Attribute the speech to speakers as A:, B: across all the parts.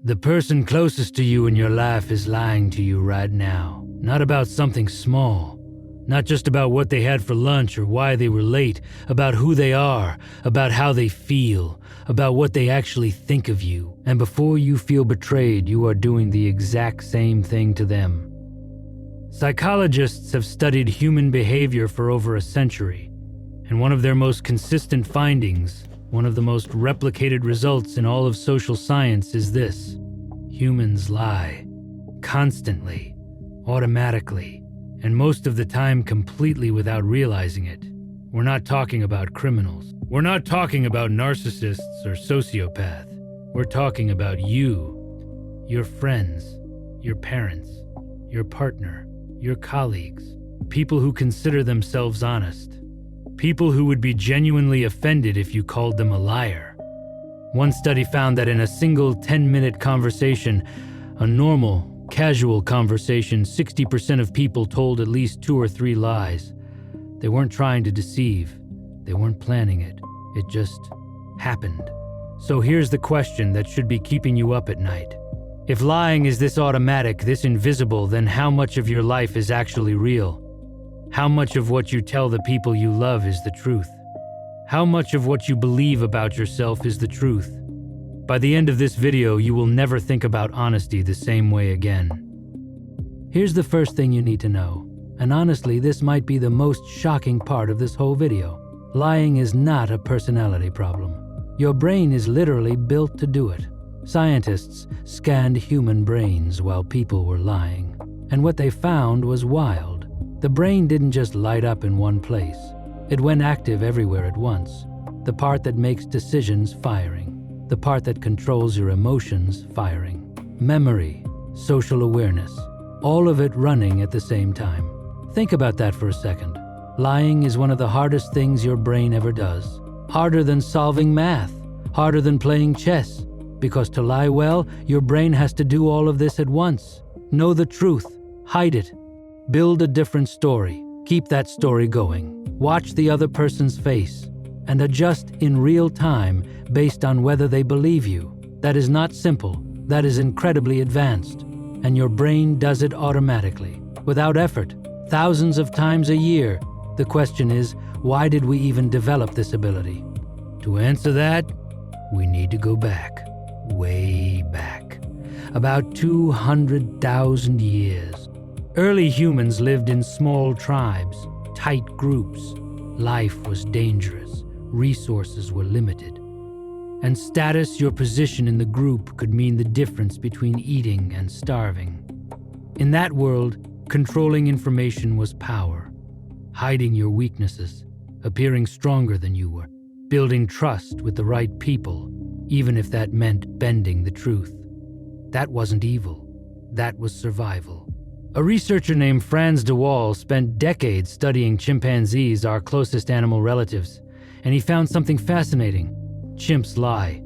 A: The person closest to you in your life is lying to you right now. Not about something small. Not just about what they had for lunch or why they were late. About who they are. About how they feel. About what they actually think of you. And before you feel betrayed, you are doing the exact same thing to them. Psychologists have studied human behavior for over a century. And one of their most consistent findings, one of the most replicated results in all of social science is this. Humans lie. Constantly. Automatically. And most of the time completely without realizing it. We're not talking about criminals. We're not talking about narcissists or sociopaths. We're talking about you, your friends, your parents, your partner, your colleagues, people who consider themselves honest, people who would be genuinely offended if you called them a liar. One study found that in a single 10-minute conversation, a normal, casual conversation, 60% of people told at least 2 or 3 lies. They weren't trying to deceive. They weren't planning it. It just happened. So here's the question that should be keeping you up at night. If lying is this automatic, this invisible, then how much of your life is actually real? How much of what you tell the people you love is the truth? How much of what you believe about yourself is the truth? By the end of this video, you will never think about honesty the same way again. Here's the first thing you need to know, and honestly, this might be the most shocking part of this whole video. Lying is not a personality problem. Your brain is literally built to do it. Scientists scanned human brains while people were lying, and what they found was wild. The brain didn't just light up in one place. It went active everywhere at once. The part that makes decisions firing. The part that controls your emotions firing. Memory, social awareness, all of it running at the same time. Think about that for a second. Lying is one of the hardest things your brain ever does. Harder than solving math. Harder than playing chess. Because to lie well, your brain has to do all of this at once. Know the truth. Hide it. Build a different story. Keep that story going. Watch the other person's face. And adjust in real time based on whether they believe you. That is not simple. That is incredibly advanced. And your brain does it automatically, without effort, thousands of times a year. The question is, why did we even develop this ability? To answer that, we need to go back, way back, about 200,000 years. Early humans lived in small tribes, tight groups. Life was dangerous. Resources were limited. And status, your position in the group, could mean the difference between eating and starving. In that world, controlling information was power. Hiding your weaknesses, appearing stronger than you were, building trust with the right people, even if that meant bending the truth. That wasn't evil. That was survival. A researcher named Franz de Waal spent decades studying chimpanzees, our closest animal relatives, and he found something fascinating. Chimps lie.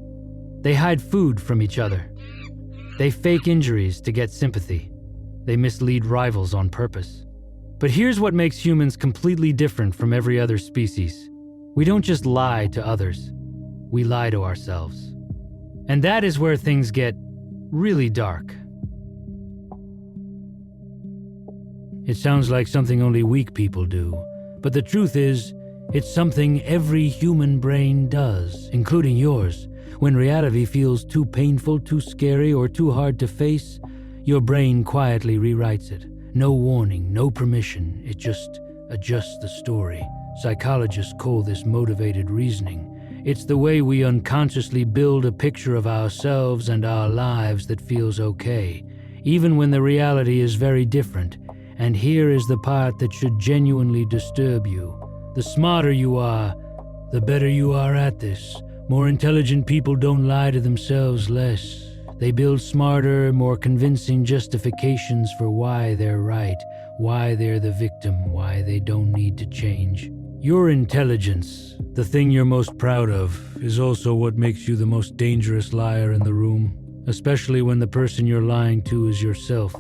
A: They hide food from each other. They fake injuries to get sympathy. They mislead rivals on purpose. But here's what makes humans completely different from every other species. We don't just lie to others. We lie to ourselves. And that is where things get really dark. It sounds like something only weak people do, but the truth is, it's something every human brain does, including yours. When reality feels too painful, too scary, or too hard to face, your brain quietly rewrites it. No warning, no permission, it just adjusts the story. Psychologists call this motivated reasoning. It's the way we unconsciously build a picture of ourselves and our lives that feels okay, even when the reality is very different. And here is the part that should genuinely disturb you. The smarter you are, the better you are at this. More intelligent people don't lie to themselves less. They build smarter, more convincing justifications for why they're right, why they're the victim, why they don't need to change. Your intelligence, the thing you're most proud of, is also what makes you the most dangerous liar in the room, especially when the person you're lying to is yourself.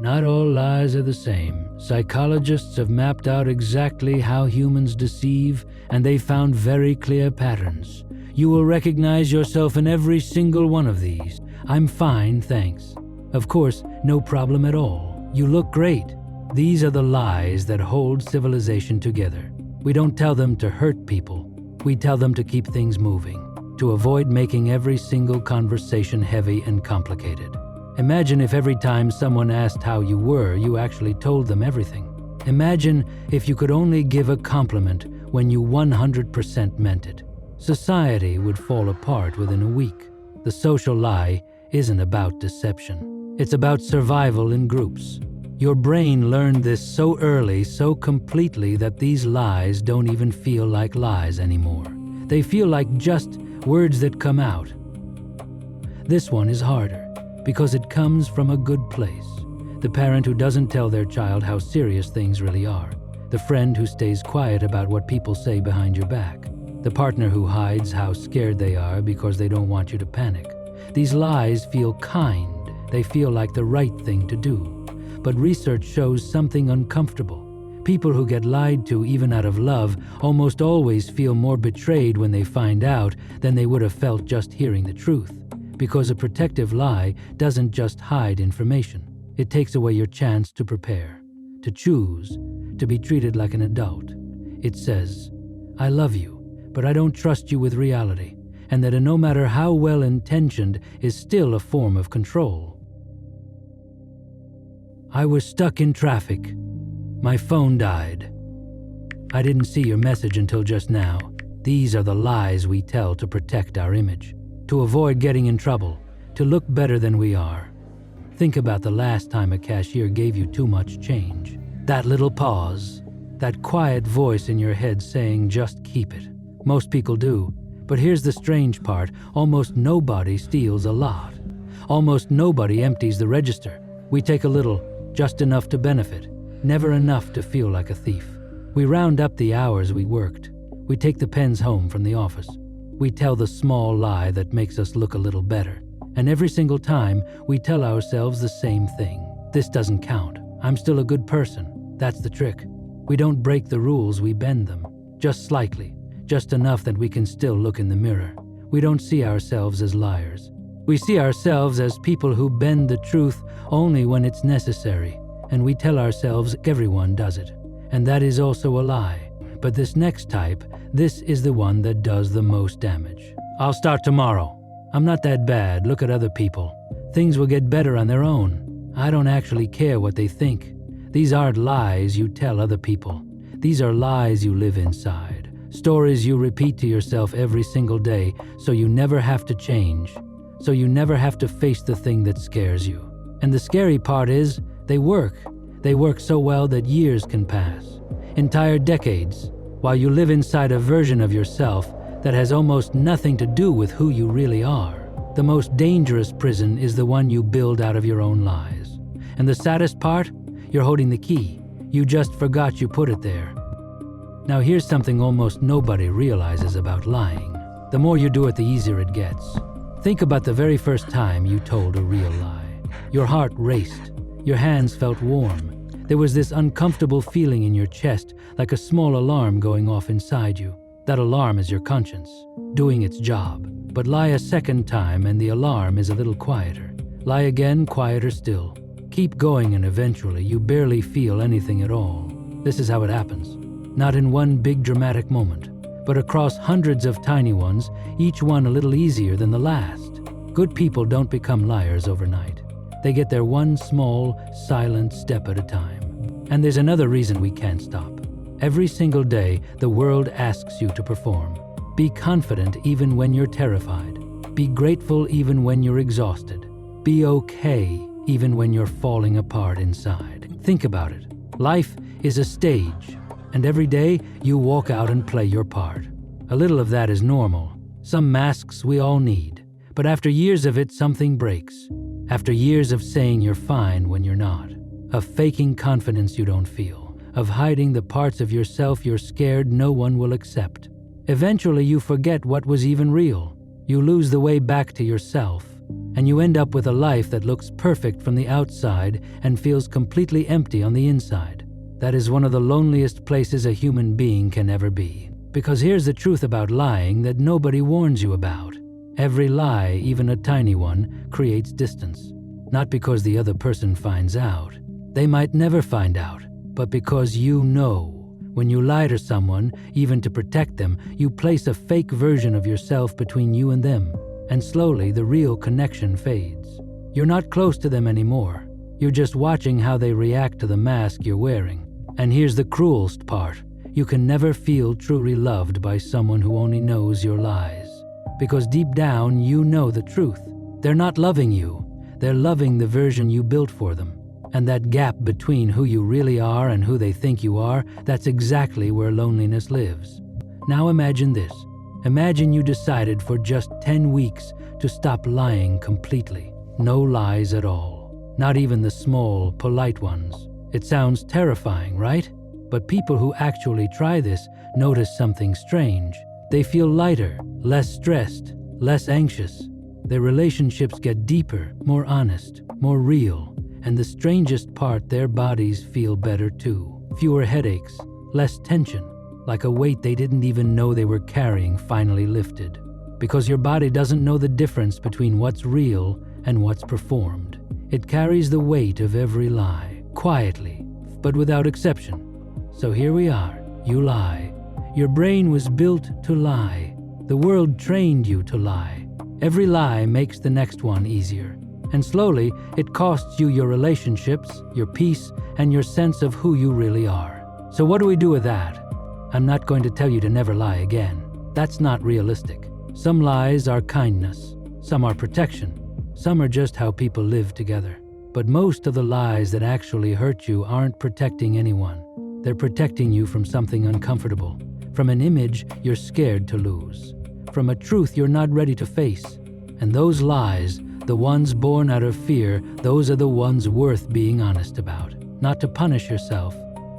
A: Not all lies are the same. Psychologists have mapped out exactly how humans deceive, and they found very clear patterns. You will recognize yourself in every single one of these. I'm fine, thanks. Of course, no problem at all. You look great. These are the lies that hold civilization together. We don't tell them to hurt people. We tell them to keep things moving, to avoid making every single conversation heavy and complicated. Imagine if every time someone asked how you were, you actually told them everything. Imagine if you could only give a compliment when you 100% meant it. Society would fall apart within a week. The social lie isn't about deception. It's about survival in groups. Your brain learned this so early, so completely, that these lies don't even feel like lies anymore. They feel like just words that come out. This one is harder because it comes from a good place. The parent who doesn't tell their child how serious things really are. The friend who stays quiet about what people say behind your back. The partner who hides how scared they are because they don't want you to panic. These lies feel kind. They feel like the right thing to do. But research shows something uncomfortable. People who get lied to even out of love almost always feel more betrayed when they find out than they would have felt just hearing the truth. Because a protective lie doesn't just hide information. It takes away your chance to prepare, to choose, to be treated like an adult. It says, I love you, but I don't trust you with reality, and that a no matter how well-intentioned is still a form of control. I was stuck in traffic. My phone died. I didn't see your message until just now. These are the lies we tell to protect our image, to avoid getting in trouble, to look better than we are. Think about the last time a cashier gave you too much change. That little pause, that quiet voice in your head saying, just keep it. Most people do, but here's the strange part. Almost nobody steals a lot. Almost nobody empties the register. We take a little, just enough to benefit, never enough to feel like a thief. We round up the hours we worked. We take the pens home from the office. We tell the small lie that makes us look a little better. And every single time, we tell ourselves the same thing. This doesn't count. I'm still a good person. That's the trick. We don't break the rules, we bend them. Just slightly. Just enough that we can still look in the mirror. We don't see ourselves as liars. We see ourselves as people who bend the truth only when it's necessary, and we tell ourselves everyone does it. And that is also a lie. But this next type, this is the one that does the most damage. I'll start tomorrow. I'm not that bad, look at other people. Things will get better on their own. I don't actually care what they think. These aren't lies you tell other people. These are lies you live inside. Stories you repeat to yourself every single day so you never have to change. So you never have to face the thing that scares you. And the scary part is, they work. They work so well that years can pass. Entire decades, while you live inside a version of yourself that has almost nothing to do with who you really are. The most dangerous prison is the one you build out of your own lies. And the saddest part? You're holding the key. You just forgot you put it there. Now here's something almost nobody realizes about lying. The more you do it, the easier it gets. Think about the very first time you told a real lie. Your heart raced. Your hands felt warm. There was this uncomfortable feeling in your chest, like a small alarm going off inside you. That alarm is your conscience, doing its job. But lie a second time and the alarm is a little quieter. Lie again, quieter still. Keep going and eventually you barely feel anything at all. This is how it happens. Not in one big dramatic moment, but across hundreds of tiny ones, each one a little easier than the last. Good people don't become liars overnight. They get there one small, silent step at a time. And there's another reason we can't stop. Every single day, the world asks you to perform. Be confident even when you're terrified. Be grateful even when you're exhausted. Be okay even when you're falling apart inside. Think about it. Life is a stage, and every day you walk out and play your part. A little of that is normal. Some masks we all need. But after years of it, something breaks. After years of saying you're fine when you're not. Of faking confidence you don't feel. Of hiding the parts of yourself you're scared no one will accept. Eventually you forget what was even real. You lose the way back to yourself, and you end up with a life that looks perfect from the outside and feels completely empty on the inside. That is one of the loneliest places a human being can ever be. Because here's the truth about lying that nobody warns you about. Every lie, even a tiny one, creates distance. Not because the other person finds out. They might never find out, but because you know. When you lie to someone, even to protect them, you place a fake version of yourself between you and them, and slowly the real connection fades. You're not close to them anymore. You're just watching how they react to the mask you're wearing. And here's the cruelest part. You can never feel truly loved by someone who only knows your lies. Because deep down, you know the truth. They're not loving you. They're loving the version you built for them. And that gap between who you really are and who they think you are, that's exactly where loneliness lives. Now imagine this. Imagine you decided for just 10 weeks to stop lying completely. No lies at all. Not even the small, polite ones. It sounds terrifying, right? But people who actually try this notice something strange. They feel lighter, less stressed, less anxious. Their relationships get deeper, more honest, more real. And the strangest part, their bodies feel better too. Fewer headaches, less tension, like a weight they didn't even know they were carrying finally lifted. Because your body doesn't know the difference between what's real and what's performed. It carries the weight of every lie, quietly, but without exception. So here we are, you lie. Your brain was built to lie. The world trained you to lie. Every lie makes the next one easier. And slowly, it costs you your relationships, your peace, and your sense of who you really are. So what do we do with that? I'm not going to tell you to never lie again. That's not realistic. Some lies are kindness. Some are protection. Some are just how people live together. But most of the lies that actually hurt you aren't protecting anyone. They're protecting you from something uncomfortable, from an image you're scared to lose, from a truth you're not ready to face. And those lies, the ones born out of fear, those are the ones worth being honest about. Not to punish yourself,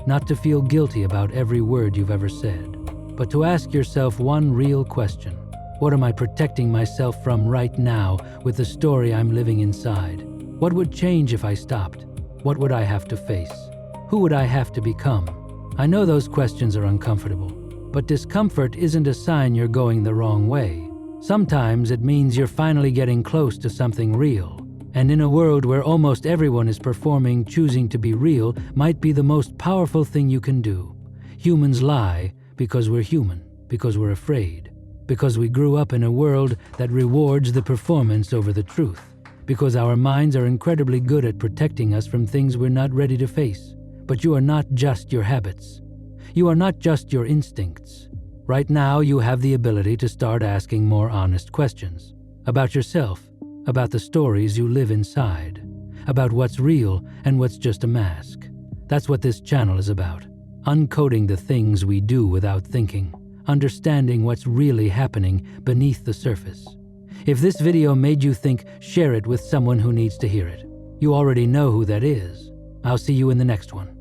A: not to feel guilty about every word you've ever said, but to ask yourself one real question. What am I protecting myself from right now with the story I'm living inside? What would change if I stopped? What would I have to face? Who would I have to become? I know those questions are uncomfortable, but discomfort isn't a sign you're going the wrong way. Sometimes it means you're finally getting close to something real. And in a world where almost everyone is performing, choosing to be real might be the most powerful thing you can do. Humans lie because we're human, because we're afraid, because we grew up in a world that rewards the performance over the truth, because our minds are incredibly good at protecting us from things we're not ready to face. But you are not just your habits. You are not just your instincts. Right now, you have the ability to start asking more honest questions about yourself, about the stories you live inside, about what's real and what's just a mask. That's what this channel is about. Uncoding the things we do without thinking, understanding what's really happening beneath the surface. If this video made you think, share it with someone who needs to hear it. You already know who that is. I'll see you in the next one.